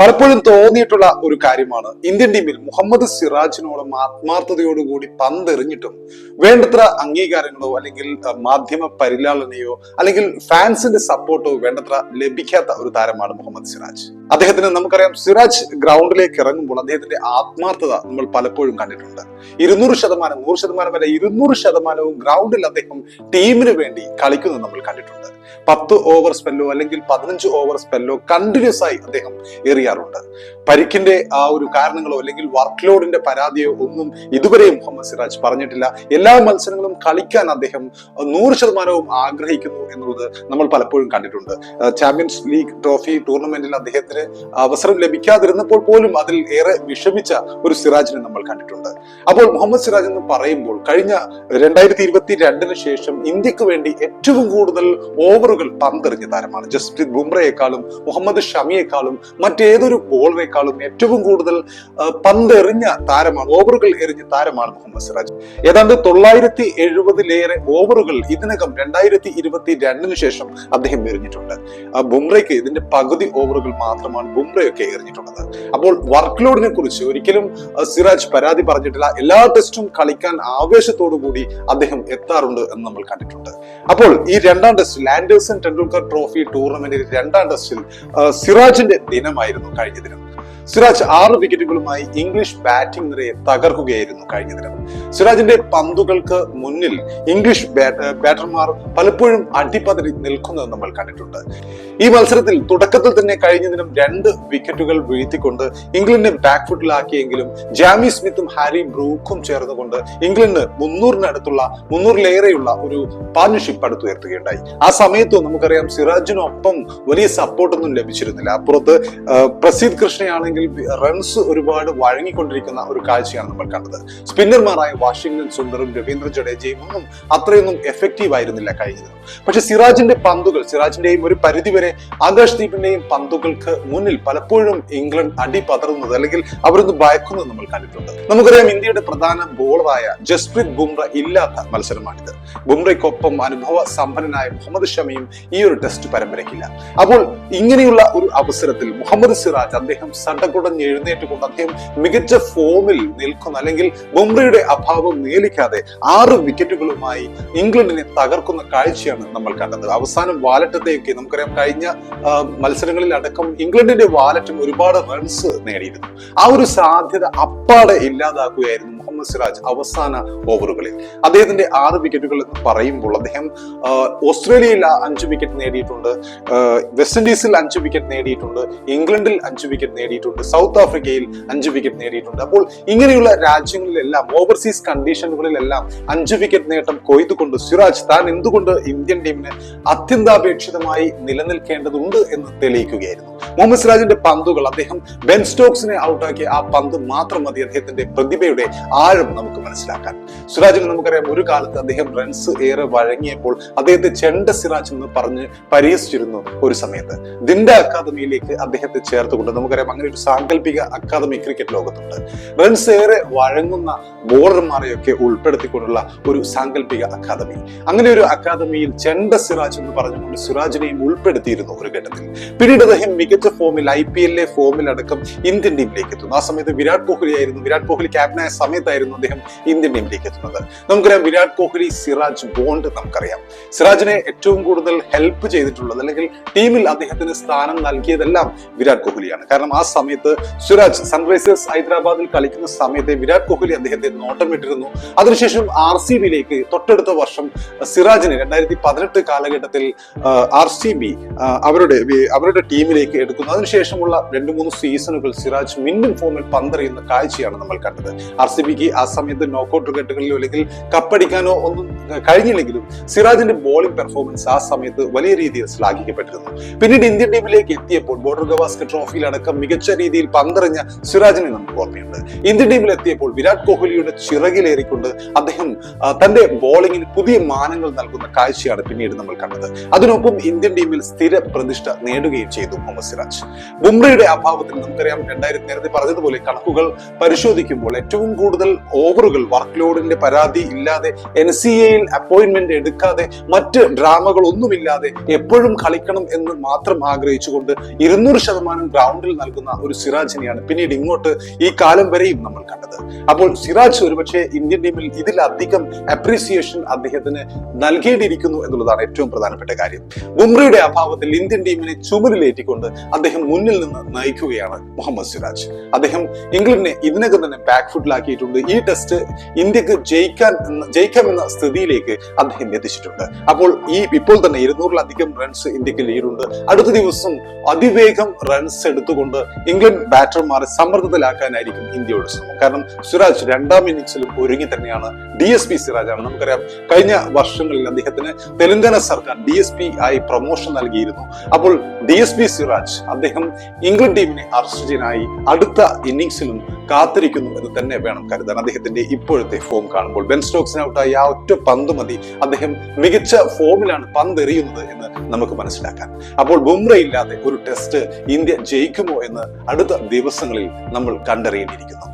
പലപ്പോഴും തോന്നിയിട്ടുള്ള ഒരു കാര്യമാണ് ഇന്ത്യൻ ടീമിൽ മുഹമ്മദ് സിറാജിനോടും ആത്മാർത്ഥതയോടുകൂടി പന്തെറിഞ്ഞിട്ടും വേണ്ടത്ര അംഗീകാരങ്ങളോ അല്ലെങ്കിൽ മാധ്യമ പരിലാളനയോ അല്ലെങ്കിൽ ഫാൻസിന്റെ സപ്പോർട്ടോ വേണ്ടത്ര ലഭിക്കാത്ത ഒരു താരമാണ് മുഹമ്മദ് സിറാജ്. അദ്ദേഹത്തിന് നമുക്കറിയാം, സിറാജ് ഗ്രൗണ്ടിലേക്ക് ഇറങ്ങുമ്പോൾ അദ്ദേഹത്തിന്റെ ആത്മാർത്ഥത നമ്മൾ പലപ്പോഴും കണ്ടിട്ടുണ്ട്. 200%, 100% വരെ 200% ഗ്രൗണ്ടിൽ അദ്ദേഹം ടീമിന് വേണ്ടി കളിക്കുന്നത് നമ്മൾ കണ്ടിട്ടുണ്ട്. 10 ഓവർ സ്പെല്ലോ അല്ലെങ്കിൽ 15 ഓവർ സ്പെല്ലോ കണ്ടിന്യൂസ് ആയി അദ്ദേഹം എറിയാറുണ്ട്. പരിക്കിന്റെ ആ ഒരു കാരണങ്ങളോ അല്ലെങ്കിൽ വർക്ക് ലോഡിന്റെ പരാതിയോ ഒന്നും ഇതുവരെ മുഹമ്മദ് സിറാജ് പറഞ്ഞിട്ടില്ല. എല്ലാ മത്സരങ്ങളും കളിക്കാൻ അദ്ദേഹം 100% ആഗ്രഹിക്കുന്നു എന്നുള്ളത് നമ്മൾ പലപ്പോഴും കണ്ടിട്ടുണ്ട്. ചാമ്പ്യൻസ് ലീഗ് ട്രോഫി ടൂർണമെന്റിൽ അദ്ദേഹത്തിന് അവസരം ലഭിക്കാതിരുന്നപ്പോൾ പോലും അതിൽ ഏറെ വിഷമിച്ച ഒരു സിറാജിനെ നമ്മൾ കണ്ടിട്ടുണ്ട്. അപ്പോൾ മുഹമ്മദ് സിറാജ് എന്ന് പറയുമ്പോൾ കഴിഞ്ഞ 2022 ശേഷം ഇന്ത്യക്ക് വേണ്ടി ഏറ്റവും കൂടുതൽ ഓവറുകൾ പന്തെറിഞ്ഞ താരമാണ്. ജസ്പ്രീത് ബുംറയെക്കാളും മുഹമ്മദ് ഷമിയെക്കാളും മറ്റേതൊരു ബോളറേക്കാളും ഏറ്റവും കൂടുതൽ പന്തെറിഞ്ഞ താരമാണ്, ഓവറുകൾ എറിഞ്ഞ താരമാണ് മുഹമ്മദ് സിറാജ്. ഏതാണ്ട് 970-ലേറെ ഓവറുകൾ ഇതിനകം 2022 ശേഷം അദ്ദേഹം എറിഞ്ഞിട്ടുണ്ട്. ബുംറയ്ക്ക് ഇതിന്റെ പകുതി ഓവറുകൾ മാത്രമാണ് ബുംറയൊക്കെ എറിഞ്ഞിട്ടുള്ളത്. അപ്പോൾ വർക്ക് ലോഡിനെ കുറിച്ച് ഒരിക്കലും സിറാജ് പരാതി പറഞ്ഞിട്ടില്ല. എല്ലാ ടെസ്റ്റും കളിക്കാൻ ആവേശത്തോടു കൂടി അദ്ദേഹം എത്താറുണ്ട് എന്ന് നമ്മൾ കണ്ടിട്ടുണ്ട്. അപ്പോൾ ഈ രണ്ടാം ടെസ്റ്റിൽ ആൻഡേഴ്സൺ ടെണ്ടുൽക്കർ ട്രോഫി ടൂർണമെന്റിൽ രണ്ടാം ടെസ്റ്റിൽ സിറാജിന്റെ ദിനമായിരുന്നു കഴിഞ്ഞ ദിനം. സിറാജ് 6 വിക്കറ്റുകളുമായി ഇംഗ്ലീഷ് ബാറ്റിംഗ് നിരയെ തകർക്കുകയായിരുന്നു കഴിഞ്ഞ ദിനം. സിറാജിന്റെ പന്തുകൾക്ക് മുന്നിൽ ഇംഗ്ലീഷ് ബാറ്റർമാർ പലപ്പോഴും അടിപതറി നിൽക്കുന്നത് നമ്മൾ കണ്ടിട്ടുണ്ട്. ഈ മത്സരത്തിൽ തുടക്കത്തിൽ തന്നെ കഴിഞ്ഞ ദിനം 2 വിക്കറ്റുകൾ വീഴ്ത്തിക്കൊണ്ട് ഇംഗ്ലണ്ടിനെ ബാക്ക് ഫുട്ടിലാക്കിയെങ്കിലും ജാമി സ്മിത്തും ഹാരി ബ്രൂക്കും ചേർന്നുകൊണ്ട് ഇംഗ്ലണ്ടിന് 300-ലേറെയുള്ള ഒരു പാർട്ണർഷിപ്പ് അടുത്തുയർത്തുകയുണ്ടായി. ആ സമയത്തും നമുക്കറിയാം, സിറാജിനൊപ്പം വലിയ സപ്പോർട്ടൊന്നും ലഭിച്ചിരുന്നില്ല. അപ്പുറത്ത് പ്രസീദ് കൃഷ്ണയാണെങ്കിൽ റൺസ് ഒരുപാട് വഴങ്ങിക്കൊണ്ടിരിക്കുന്ന ഒരു കാഴ്ചയാണ് നമ്മൾ കണ്ടത്. സ്പിന്നർമാരായ വാഷിംഗ്ടൺ സുന്ദറും രവീന്ദ്ര ജഡേജയും ഒന്നും അത്രയൊന്നും എഫക്റ്റീവ് ആയിരുന്നില്ല കഴിഞ്ഞത്. പക്ഷെ സിറാജിന്റെ പന്തുകൾ, സിറാജിന്റെയും ഒരു പരിധിവരെ ആകാശ് ദീപിന്റെയും പന്തുകൾക്ക് മുന്നിൽ പലപ്പോഴും ഇംഗ്ലണ്ട് അടി പതറുന്നത് അല്ലെങ്കിൽ അവരൊന്ന് ഭയക്കുന്നത് നമ്മൾ കണ്ടിട്ടുണ്ട്. നമുക്കറിയാം, ഇന്ത്യയുടെ പ്രധാന ബോളറായ ജസ്പ്രീത് ബുംറ ഇല്ലാത്ത മത്സരമാണിത്. ബുംറയ്ക്കൊപ്പം അനുഭവ സമ്പന്നനായ മുഹമ്മദ് ഷമിയും ഈ ഒരു ടെസ്റ്റ് പരമ്പരയ്ക്കില്ല. അപ്പോൾ ഇങ്ങനെയുള്ള ഒരു അവസരത്തിൽ മുഹമ്മദ് സിറാജ് അദ്ദേഹം സടകുടഞ്ഞ് എഴുന്നേറ്റുകൊണ്ട് അദ്ദേഹം മികച്ച ഫോമിൽ നിൽക്കുന്ന അല്ലെങ്കിൽ ബുംറയുടെ അഭാവം നീലിക്കാതെ 6 വിക്കറ്റുകളുമായി ഇംഗ്ലണ്ടിനെ തകർക്കുന്ന കാഴ്ചയാണ് നമ്മൾ കണ്ടത്. അവസാനം വാലറ്റത്തെയൊക്കെ നമുക്കറിയാം, കഴിഞ്ഞ മത്സരങ്ങളിൽ അടക്കം ഇംഗ്ലണ്ടിന്റെ വാലറ്റും ഒരുപാട് റൺസ് നേടിയിരുന്നു. ആ ഒരു സാധ്യത അപ്പാടെ ഇല്ലാതാക്കുകയായിരുന്നു മുഹമ്മദ് സിറാജ് അവസാന ഓവറുകളിൽ. അദ്ദേഹത്തിന്റെ 6 വിക്കറ്റുകൾ എന്ന് പറയുമ്പോൾ അദ്ദേഹം ഓസ്ട്രേലിയയിൽ 5 വിക്കറ്റ് നേടിയിട്ടുണ്ട്, വെസ്റ്റ് ഇൻഡീസിൽ 5 വിക്കറ്റ് നേടിയിട്ടുണ്ട്, ഇംഗ്ലണ്ടിൽ 5 വിക്കറ്റ് നേടിയിട്ടുണ്ട്, സൗത്ത് ആഫ്രിക്കയിൽ 5 വിക്കറ്റ് നേടിയിട്ടുണ്ട്. അപ്പോൾ ഇങ്ങനെയുള്ള രാജ്യങ്ങളിലെല്ലാം ഓവർസീസ് കണ്ടീഷനുകളിലെല്ലാം 5 വിക്കറ്റ് നേട്ടം കൊയ്തുകൊണ്ട് സിറാജ് താൻ എന്തുകൊണ്ട് ഇന്ത്യൻ ടീമിന് അത്യന്താപേക്ഷിതമായി നിലനിൽക്കേണ്ടതുണ്ട് എന്ന് തെളിയിക്കുകയായിരുന്നു. മുഹമ്മദ് സിറാജിന്റെ പന്തുകൾ, അദ്ദേഹം ബെൻ സ്റ്റോക്സിനെ ഔട്ടാക്കിയ ആ പന്ത് മാത്രം മതി അദ്ദേഹത്തിന്റെ പ്രതിഭയുടെ ആഴം നമുക്ക് മനസ്സിലാക്കാൻ. സിറാജിന് നമുക്കറിയാം, ഒരു കാലത്ത് അദ്ദേഹം റൺസ് ഏറെ വഴങ്ങിയപ്പോൾ അദ്ദേഹത്തെ ചെണ്ട സിറാജ് എന്ന് പറഞ്ഞ് പരിഹസിച്ചിരുന്നു. ഒരു സമയത്ത് ദിൻഡ അക്കാദമിയിലേക്ക് അദ്ദേഹത്തെ ചേർത്തുകൊണ്ട് നമുക്കറിയാം, അങ്ങനെ ഒരു സാങ്കല്പിക അക്കാദമി ക്രിക്കറ്റ് ലോകത്തുണ്ട്. റൺസ് ഏറെ വഴങ്ങുന്ന ബോളർമാരെയൊക്കെ ഉൾപ്പെടുത്തിക്കൊണ്ടുള്ള ഒരു സാങ്കല്പിക അക്കാദമി. അങ്ങനെ ഒരു അക്കാദമിയിൽ ചെണ്ട സിറാജ് എന്ന് പറഞ്ഞുകൊണ്ട് സിറാജിനെയും ഉൾപ്പെടുത്തിയിരുന്നു ഒരു ഘട്ടത്തിൽ. പിന്നീട് അദ്ദേഹം മികച്ച ഫോമിൽ IPL ഫോമിൽ അടക്കം ഇന്ത്യൻ ടീമിലേക്ക് എത്തുന്നു. ആ സമയത്ത് വിരാട് കോഹ്ലി ക്യാപ്റ്റനായ സമയത്തായിരുന്നു അദ്ദേഹം ഇന്ത്യൻ ടീമിലേക്ക് എത്തുന്നത്. നമുക്കറിയാം, വിരാട് കോഹ്ലി സിറാജ് ബോണ്ട് നമുക്കറിയാം. സിറാജിനെ ഏറ്റവും കൂടുതൽ ഹെൽപ്പ് ചെയ്തിട്ടുള്ളത് അല്ലെങ്കിൽ ടീമിൽ അദ്ദേഹത്തിന് സ്ഥാനം നൽകിയതെല്ലാം വിരാട് കോഹ്ലിയാണ്. കാരണം ആ സമയത്ത് സിറാജ് സൺറൈസേഴ്സ് ഹൈദരാബാദിൽ കളിക്കുന്ന സമയത്ത് വിരാട് കോഹ്ലി അദ്ദേഹത്തെ നോട്ടം വിട്ടിരുന്നു. അതിനുശേഷം RCBയിലേക്ക് തൊട്ടടുത്ത വർഷം സിറാജിനെ 2018 കാലഘട്ടത്തിൽ RCB അവരുടെ ടീമിലേക്ക് എടുക്കുന്നു. അതിനുശേഷമുള്ള 2-3 സീസണുകൾ സിറാജ് മിന്നും ഫോമിൽ പന്തെറിയുന്ന കാഴ്ചയാണ് നമ്മൾ കണ്ടത്. RCBക്ക് ആ സമയത്ത് നോക്കൌട്ട് ക്രിക്കറ്റുകളിലോ അല്ലെങ്കിൽ കപ്പടിക്കാനോ ഒന്നും കഴിഞ്ഞില്ലെങ്കിലും സിറാജിന്റെ ബോളിംഗ് പെർഫോമൻസ് ആ സമയത്ത് വലിയ രീതിയിൽ ശ്ലാഘിക്കപ്പെട്ടിരുന്നു. പിന്നീട് ഇന്ത്യൻ ടീമിലേക്ക് എത്തിയപ്പോൾ ബോർഡർ ഗവാസ്കർ ട്രോഫിയിൽ അടക്കം മികച്ച രീതിയിൽ പന്തെറിഞ്ഞ സിറാജിനെ നമുക്ക് ഓർമ്മയുണ്ട്. ഇന്ത്യൻ ടീമിൽ എത്തിയപ്പോൾ വിരാട് കോഹ്ലിയുടെ ചിറകിലേറിക്കൊണ്ട് അദ്ദേഹം തന്റെ ബോളിംഗിന് പുതിയ മാനങ്ങൾ നൽകുന്ന കാഴ്ചയാണ് പിന്നീട് നമ്മൾ കണ്ടത്. അതിനൊപ്പം ഇന്ത്യൻ ടീമിൽ സ്ഥിര പ്രതിഷ്ഠ നേടുകയും ചെയ്തു മുഹമ്മദ് സിറാജ്. സിറാജ്. ബുംറയുടെ അഭാവത്തിൽ നമുക്കറിയാം, നേരത്തെ പറഞ്ഞതുപോലെ കണക്കുകൾ പരിശോധിക്കുമ്പോൾ ഏറ്റവും കൂടുതൽ ഓവറുകൾ വർക്ക് ലോഡിന്റെ പരാതി ഇല്ലാതെ NCAയിൽ അപ്പോയിന്റ്മെന്റ് എടുക്കാതെ മറ്റ് ഡ്രാമകൾ ഒന്നുമില്ലാതെ എപ്പോഴും കളിക്കണം എന്ന് മാത്രം ആഗ്രഹിച്ചുകൊണ്ട് 200% ഗ്രൗണ്ടിൽ നൽകുന്ന ഒരു സിറാജിനെയാണ് പിന്നീട് ഇങ്ങോട്ട് ഈ കാലം വരെയും നമ്മൾ കണ്ടത്. അപ്പോൾ സിറാജ് ഒരുപക്ഷെ ഇന്ത്യൻ ടീമിൽ ഇതിലധികം അപ്രീസിയേഷൻ അദ്ദേഹത്തിന് നൽകേണ്ടിയിരിക്കുന്നു എന്നുള്ളതാണ് ഏറ്റവും പ്രധാനപ്പെട്ട കാര്യം. ബുംറയുടെ അഭാവത്തിൽ ഇന്ത്യൻ ടീമിനെ ചുമലിലേറ്റിക്കൊണ്ട് അദ്ദേഹം മുന്നിൽ നിന്ന് നയിക്കുകയാണ് മുഹമ്മദ് സിറാജ്. അദ്ദേഹം ഇംഗ്ലണ്ടിനെ ഇതിനകം തന്നെ ബാക്ക് ഫുട്ടിലാക്കിയിട്ടുണ്ട്. ഈ ടെസ്റ്റ് ഇന്ത്യക്ക് ജയിക്കാമെന്ന സ്ഥിതിയിലേക്ക് അദ്ദേഹം എത്തിച്ചിട്ടുണ്ട്. അപ്പോൾ ഇപ്പോൾ തന്നെ 200-ലധികം റൺസ് ഇന്ത്യക്ക് ലീഡുണ്ട്. അടുത്ത ദിവസം അതിവേഗം റൺസ് എടുത്തുകൊണ്ട് ഇംഗ്ലണ്ട് ബാറ്റർമാരെ സമ്മർദ്ദത്തിലാക്കാനായിരിക്കും ഇന്ത്യയുടെ ശ്രമം. കാരണം സിറാജ് രണ്ടാം ഇന്നിംഗ്സിലും ഒരുങ്ങി തന്നെയാണ്. DSP സിറാജാണ്. നമുക്കറിയാം, കഴിഞ്ഞ വർഷങ്ങളിൽ അദ്ദേഹത്തിന് തെലങ്കാന സർക്കാർ DSP ആയി പ്രൊമോഷൻ നൽകിയിരുന്നു. അപ്പോൾ DSP സിറാജ് അദ്ദേഹം ഇംഗ്ലണ്ട് ടീമിനെ അർജന്റീനായി അടുത്ത ഇന്നിംഗ്സിലും കാത്തിരിക്കുന്നു എന്ന് തന്നെ വേണം കരുതാൻ. അദ്ദേഹത്തിന്റെ ഇപ്പോഴത്തെ ഫോം കാണുമ്പോൾ ബെൻ സ്റ്റോക്സിന് ഔട്ടായി ആ ഒറ്റ പന്ത് മതി അദ്ദേഹം മികച്ച ഫോമിലാണ് പന്തെറിയുന്നത് എന്ന് നമുക്ക് മനസ്സിലാക്കാൻ. അപ്പോൾ ബുംറ ഇല്ലാതെ ഒരു ടെസ്റ്റ് ഇന്ത്യ ജയിക്കുമോ എന്ന് അടുത്ത ദിവസങ്ങളിൽ നമ്മൾ കണ്ടറിയേണ്ടിയിരിക്കുന്നു.